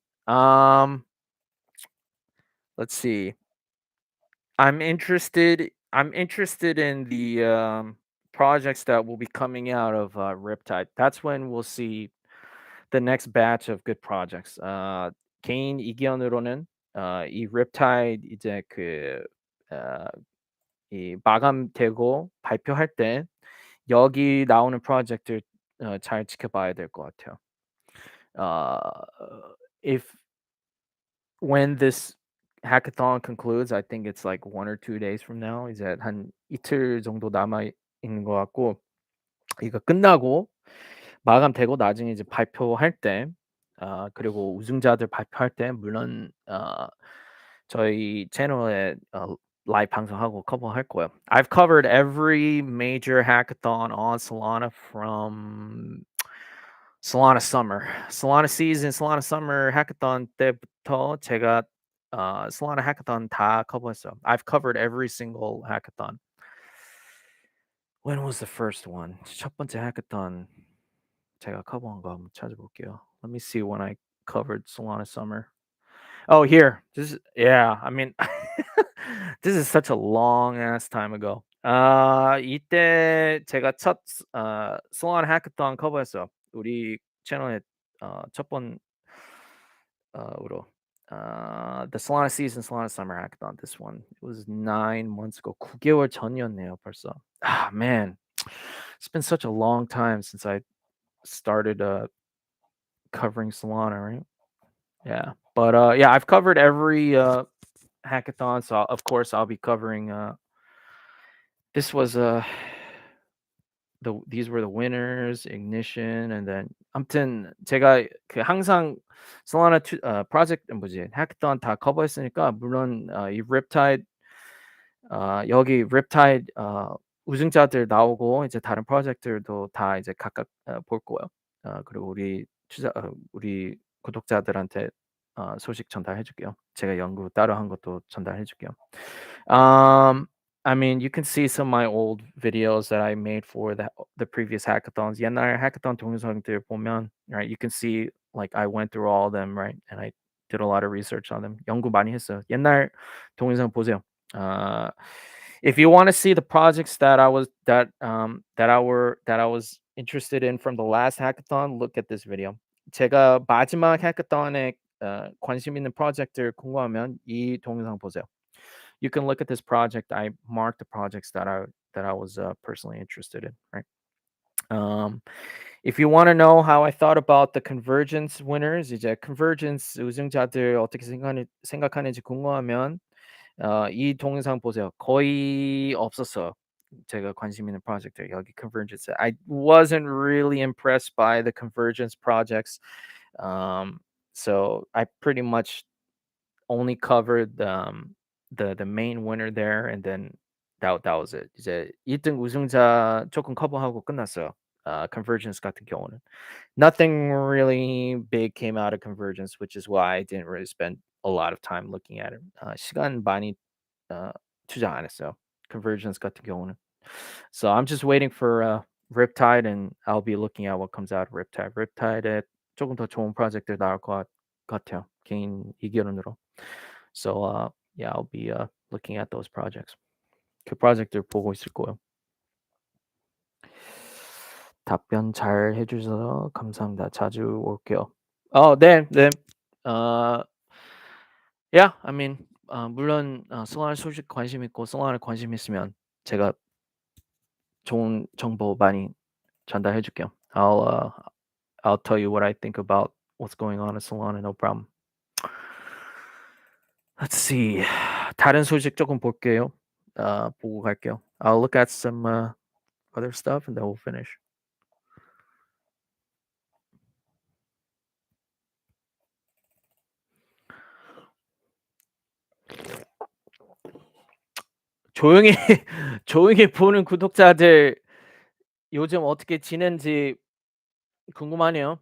Let's see. I'm interested in the projects that will be coming out of Riptide. That's when we'll see the next batch of good projects. 개인 의견으로는 이 Riptide 이제 이 마감되고 발표할 때 여기 나오는 프로젝트를 잘 지켜봐야 될 것 같아요. If when this hackathon concludes, I think it's like 1 or 2 days from now. 이제 한 이틀 정도 남아 있는 것 같고 이거 끝나고 마감되고 나중에 이제 발표할 때 그리고 우승자들 발표할 때 물론 저희 채널에 라이브 방송하고 커버할 거예요. I've covered every major hackathon on Solana from Solana Summer, Solana Season, Solana Summer hackathon 때부터 제가 Solana hackathon 다 커버했어요. I've covered every single hackathon. When was the first one? 첫 번째 hackathon 제가 커버한 거 한번 찾아볼게요. Let me see when I covered Solana Summer. Oh, here. This is I mean this is such a long ass time ago. 이때 제가 첫 Solana hackathon 커버했어요. 우리 채널에 첫 으로 the Solana season, Solana summer hackathon. This one it was 9 months ago. 9개월 전이었네요, 벌써. Ah, man. It's been such a long time since I started covering Solana, right? Yeah. But yeah, I've covered every hackathon, so of course I'll be covering this was these were the winners, ignition, and then 아무튼 제가 그 항상 솔라나 프로젝트 뭐지 hackathon 다 커버했으니까 물론 이 립타이드 여기 립타이드 우승자들 나오고 이제 다른 프로젝트들도 다 이제 각각 볼 거예요. 그리고 우리 구독자들한테 소식 전달해 줄게요. 제가 연구 따로 한 것도 전달해 줄게요. I mean, you can see some of my old videos that I made for the previous hackathons. 옛날 hackathon 동영상들 보면, right, you can see like I went through all of them, right, and I did a lot of research on them. 연구 많이 했어요. 옛날 동영상 보세요. If you want to see the projects that I was interested in from the last hackathon, look at this video. 제가 마지막 해커톤에 관심 있는 프로젝트를 궁금하면 이 동영상 보세요. You can look at this project. I marked the projects that I was personally interested in, right? If you want to know how I thought about the convergence winners, 이제 convergence 우승자들 어떻게 생각하는지 궁금하면 이 동영상 보세요. 거의 없었어요. 제가 관심 있는 프로젝트 여기 convergence. I wasn't really impressed by the convergence projects. So I pretty much only covered the main winner there, and then that was it. 이제 1등 우승자 조금 커버하고 끝났어요. Convergence 같은 경우는 nothing really big came out of Convergence, which is why I didn't really spend a lot of time looking at it. 시간 많이 투자 안 했어요. Convergence 같은 경우는. So I'm just waiting for Riptide, and I'll be looking at what comes out of Riptide. Riptide에 조금 더 좋은 프로젝트 나올 것 같아요. 개인 의견으로. So yeah, I'll be looking at those projects. 그 프로젝트를 보고 있을 거예요. 답변 잘 해주셔서 감사합니다. 자주 올게요. 네. Yeah, I mean, 물론 솔라나 소식 관심 있고 솔라나 관심 있으면 제가 좋은 정보 많이 전달해 줄게요. I'll tell you what I think about what's going on in Solana, no problem. Let's see. 다른 소식 조금 볼게요. 보고 갈게요. I'll look at some other stuff and then we'll finish. 조용히 조용히 보는 구독자들 요즘 어떻게 지낸지 궁금하네요.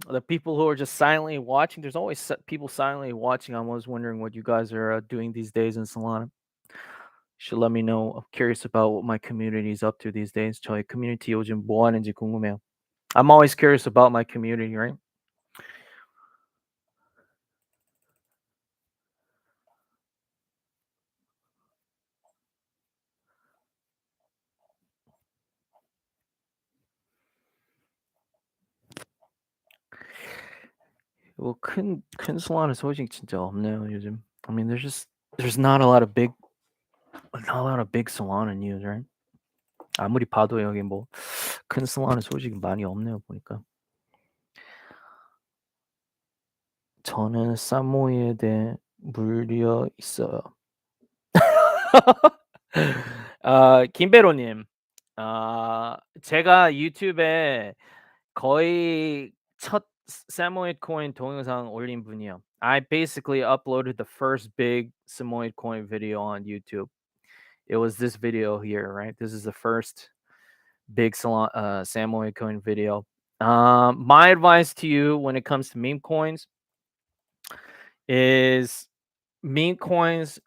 The people who are just silently watching, there's always people silently watching. I'm always wondering what you guys are doing these days in Solana. You should let me know. I'm curious about what my community is up to these days. 저희 community 요즘 뭐 하는지 궁금해요. I'm always curious about my community, right? 뭐 큰 Solana 소식 진짜 없네요 요즘. I mean, there's not a lot of big Solana news, right? 아무리 봐도 여기 뭐 큰 Solana 소식이 많이 없네요 보니까. 저는 사모예에 대해 물려 있어요. 김배로님, 제가 유튜브에 거의 첫 사모예드 코인 동영상 올린 분이요. I basically uploaded the first big Samoyed coin video on YouTube. It was this video here, right? This is the first big Samoyed coin video. My advice to you when it comes to meme coins is meme coins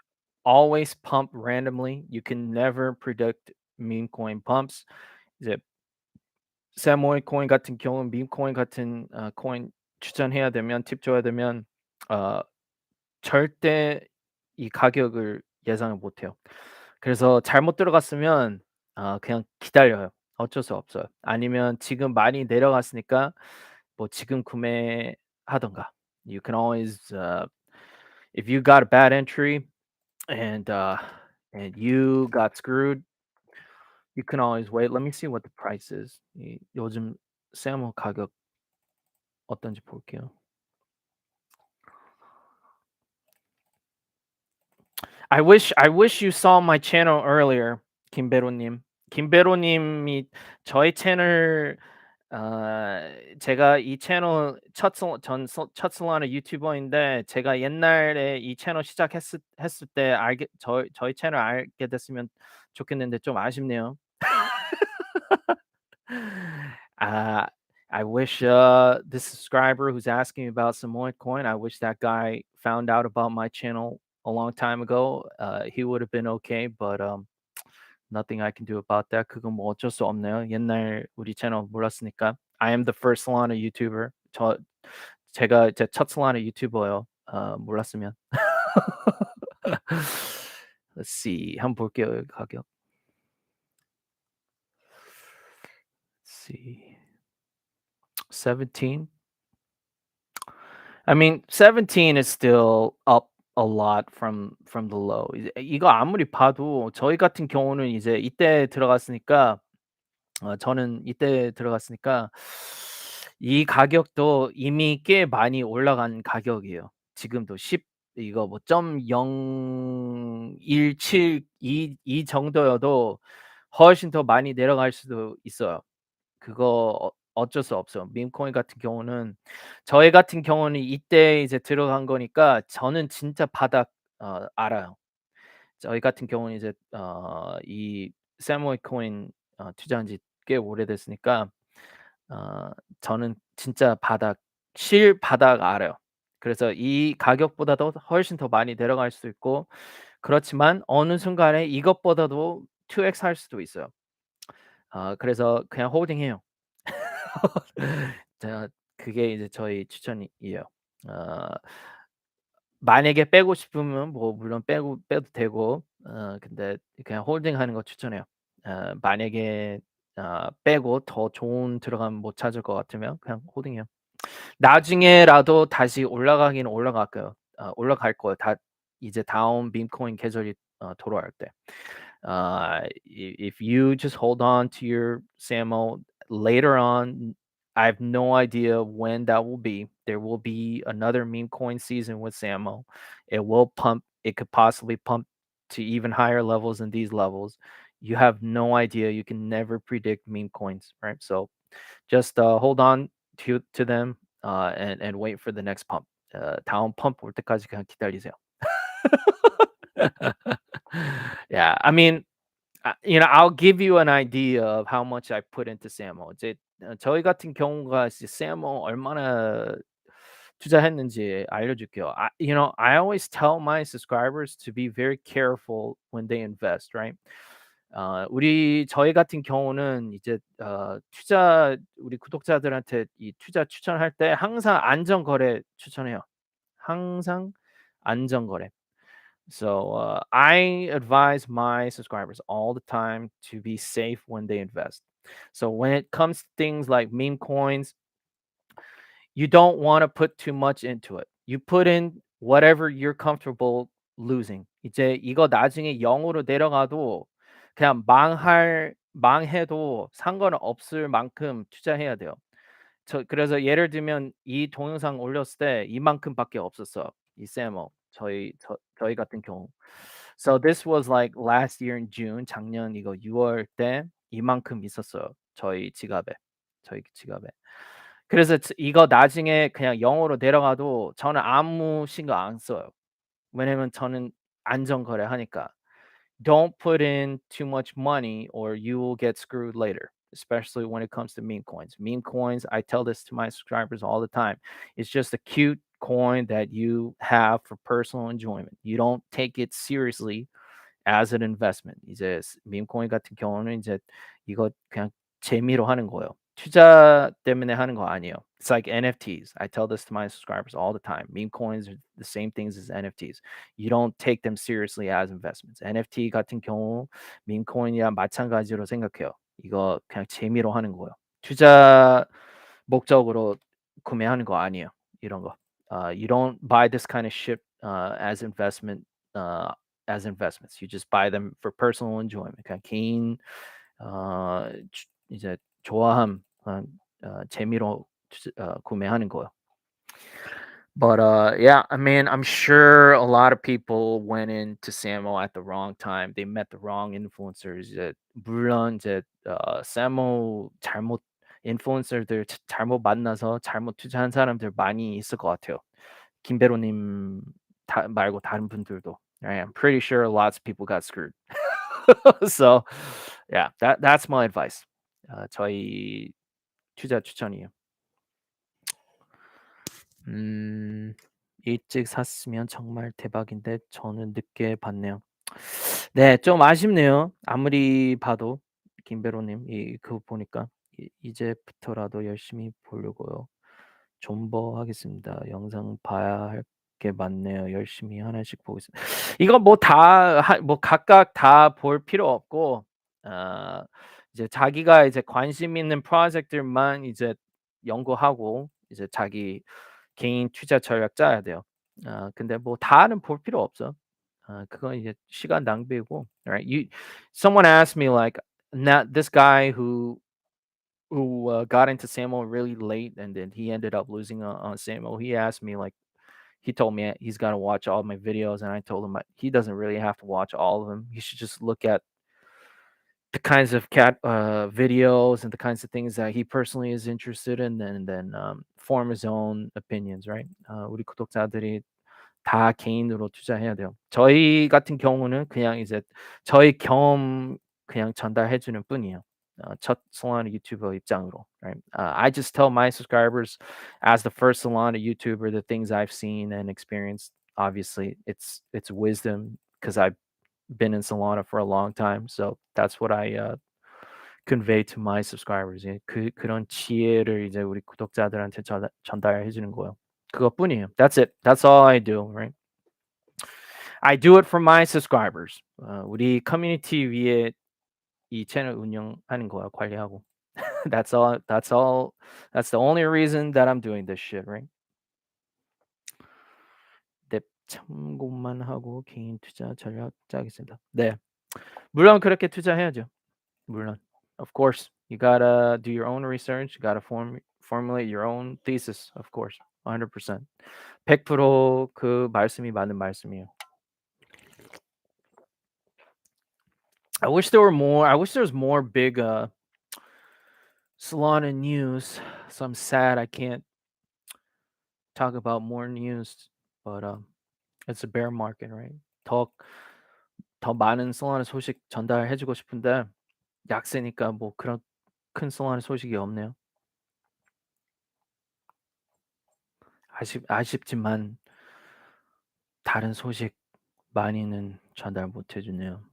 always pump randomly. You can never predict meme coin pumps. 이제 사모이 코인 같은 경우는 밈 코인 같은 코인 추천해야 되면 팁 줘야 되면 절대 이 가격을 예상을 못 해요. 그래서 잘못 들어갔으면 그냥 기다려요. 어쩔 수 없어요. 아니면 지금 많이 내려갔으니까 뭐 지금 구매하든가. You can always if you got a bad entry and you got screwed, you can always wait. Let me see what the price is. 요즘 세모 가격 어떤지 볼게요. I wish you saw my channel earlier, 김배로님. 김배로님이 저희 채널 제가 이 채널 첫 솔라나 유튜버인데 제가 옛날에 이 채널 시작했을 때 저희 채널 알게 됐으면 좋겠는데 좀 아쉽네요. I wish this subscriber who's asking about Samoyed coin, I wish that guy found out about my channel a long time ago. He would have been okay, but nothing I can do about that. 그건 뭐 어쩔 수 없네요. 옛날 우리 채널 몰랐으니까. I am the first Solana YouTuber. 제가 제 첫 Solana 유튜버예요. 몰랐으면. Let's see. 한번 볼게요. 가격. Let's see. 17. I mean, 17 is still up a lot from the low. 이거 아무리 봐도 저희 같은 경우는 이제 이때 들어갔으니까 저는 이때 들어갔으니까 이 가격도 이미 꽤 많이 올라간 가격이에요. 지금도 10 이거 뭐 .017 이 정도여도 훨씬 더 많이 내려갈 수도 있어요. 그거 어쩔 수 없어요. 밈코인 같은 경우는 저희 같은 경우는 이때 이제 들어간 거니까 저는 진짜 바닥 알아요. 저희 같은 경우는 이제 이 세모이 코인 투자한 지 꽤 오래됐으니까 어 저는 진짜 바닥 알아요. 그래서 이 가격보다도 훨씬 더 많이 내려갈 수도 있고 그렇지만 어느 순간에 이것보다도 2x 할 수도 있어요. 그래서 그냥 홀딩해요. 제가 그게 이제 저희 추천이에요. 어 만약에 빼고 싶으면 뭐 물론 빼도 되고 근데 그냥 홀딩하는 거 추천해요. 만약에 빼고 더 좋은 들어감 못 찾을 것 같으면 그냥 홀딩해요. 나중에라도 다시 올라가긴 올라갈 거예요. 올라갈 거예요. 다 이제 다음 밈코인 계절이 돌아올 때. If you just hold on to your SAMO later on, I have no idea when that will be. There will be another meme coin season with SAMO. It will pump. It could possibly pump to even higher levels than these levels. You have no idea. You can never predict meme coins, right? So just hold on to them and wait for the next pump. 다음 펌프 올 때까지 그냥 기다리세요. Yeah, I mean, I'll give you an idea of how much I put into Samo. 이제 저희 같은 경우가 이제 Samo 얼마나 투자했는지 알려줄게요. I always tell my subscribers to be very careful when they invest, right? 저희 같은 경우는 이제 우리 구독자들한테 이 투자 추천할 때 항상 안전거래 추천해요. 항상 안전거래. So I advise my subscribers all the time to be safe when they invest. So when it comes to things like meme coins, you don't want to put too much into it. You put in whatever you're comfortable losing. 이제 이거 나중에 0으로 내려가도 그냥 망해도 상관 없을 만큼 투자해야 돼요. 그래서 예를 들면 이 동영상 올렸을 때 이만큼밖에 없었어요. 이 세모 저희 같은 경우. So this was like last year in June. 작년 이거 6월 때 이만큼 있었어요. 저희 지갑에. 그래서 이거 나중에 그냥 0으로 내려가도 저는 아무 신경 안 써요. 왜냐면 저는 안전거래하니까. Don't put in too much money or you will get screwed later, especially when it comes to meme coins. Meme coins, I tell this to my subscribers all the time. It's just a cute coin that you have for personal enjoyment. You don't take it seriously as an investment. 이제 밈 코인 같은 경우는 이제 이거 그냥 재미로 하는 거예요. 투자 때문에 하는 거 아니에요. It's like NFTs. I tell this to my subscribers all the time. Meme coins are the same things as NFTs. You don't take them seriously as investments. NFT 같은 경우 밈 코인이랑 마찬가지로 생각해요. 이거 그냥 재미로 하는 거예요. 투자 목적으로 구매하는 거 아니에요. 이런 거. You don't buy this kind of shit uh, as investments. You just buy them for personal enjoyment. 그냥 개인 이제 좋아함, 재미로 구매하는 거예요. But yeah, I mean, I'm sure a lot of people went into Samo at the wrong time. They met the wrong influencers. 물론 이제 Samo 인플루언서들 잘못 만나서 잘못 투자한 사람들 많이 있을 것 같아요. 김배로님 말고 다른 분들도. Right? I'm pretty sure lots of people got screwed. So yeah, that's my advice. 저희 투자 추천이에요. 일찍 샀으면 정말 대박인데 저는 늦게 봤네요. 네, 좀 아쉽네요. 아무리 봐도 김배로님 그거 보니까 이제부터라도 열심히 보려고요. 존버하겠습니다. 영상 봐야 할 게 많네요. 열심히 하나씩 보고 있습니다. 이거 뭐 각각 다 볼 필요 없고 이제 자기가 이제 관심 있는 프로젝트들만 이제 연구하고 이제 자기 개인 투자 전략 짜야 돼요. 근데 뭐 다는 볼 필요 없어. 그건 이제 시간 낭비고, right? Someone asked me like, not this guy who got into Samo really late and then he ended up losing on Samo. He asked me like, he told me he's got to watch all my videos, and I told him he doesn't really have to watch all of them. He should just look at the kinds of videos and the kinds of things that he personally is interested in, and then form his own opinions, right? 우리 구독자들이 다 개인으로 투자해야 돼요. 저희 같은 경우는 그냥 이제 저희 경험 그냥 전달해 주는 뿐이에요. 첫 Solana YouTuber 입장으로, right? I just tell my subscribers, as the first Solana YouTuber, the things I've seen and experienced. Obviously, it's wisdom because I've been in Solana for a long time, so that's what I convey to my subscribers. 예, 그런 지혜를 이제 우리 구독자들한테 전달해 주는 거예요. 그것뿐이에요. That's it. That's all I do, right? I do it for my subscribers. 우리 커뮤니티 위에 이 채널 운영하는 거야, 관리하고. That's all. That's the only reason that I'm doing this shit, right? 네, 참고만 하고 개인 투자 전략 짜겠습니다. 네, 물론 그렇게 투자해야죠. 물론, of course, you gotta do your own research. You gotta formulate your own thesis, of course, 100%. 100% 그 말씀이 맞는 말씀이에요. I wish there was more big Solana news. So I'm sad I can't talk about more news. But it's a bear market, right? 더 많은 Solana 소식 전달해주고 싶은데 약세니까 뭐 그런 큰 Solana 소식이 없네요. 아쉽지만 다른 소식 많이는 전달 못 해주네요.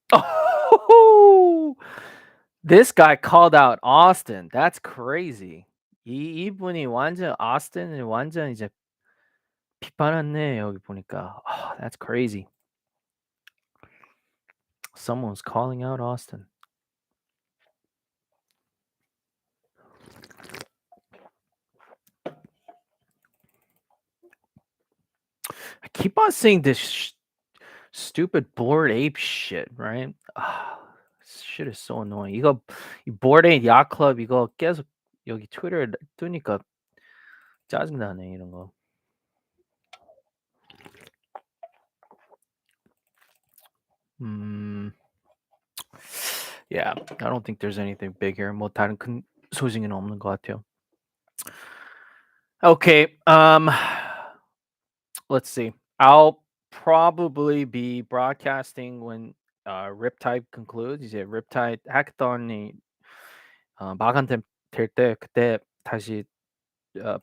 Oh, this guy called out Austin. That's crazy. 이분이 완전 Austin을 완전 이제 비판했네 여기 보니까. Oh, that's crazy. Someone's calling out Austin. I keep on seeing this stupid Bored Ape shit, right? This shit is so annoying. 이거 이 Bored Ape Yacht Club 이거 계속 여기 트위터에 뜨니까 짜증나네 이런 거. Yeah, I don't think there's anything big here. 뭐 다른 큰 소식은 없는 것 같아요. Okay, let's see. I'll probably be broadcasting when Riptide concludes. 이제 Riptide hackathon이 마감될 때 그때 다시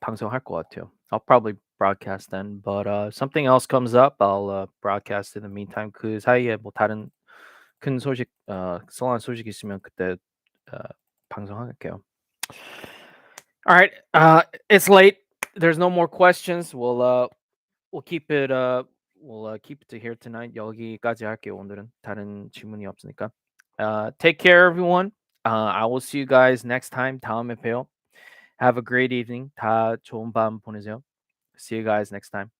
방송할 것 같아요. I'll probably broadcast then, but something else comes up, I'll broadcast in the meantime. 그 사이에 뭐 다른 큰 소식, Solana 소식 있으면 그때 방송할게요. All right, it's late. There's no more questions. We'll keep it to here tonight. 여기까지 할게요. 오늘은 다른 질문이 없으니까. Take care, everyone. I will see you guys next time. 다음에 봬요. Have a great evening. 다 좋은 밤 보내세요. See you guys next time.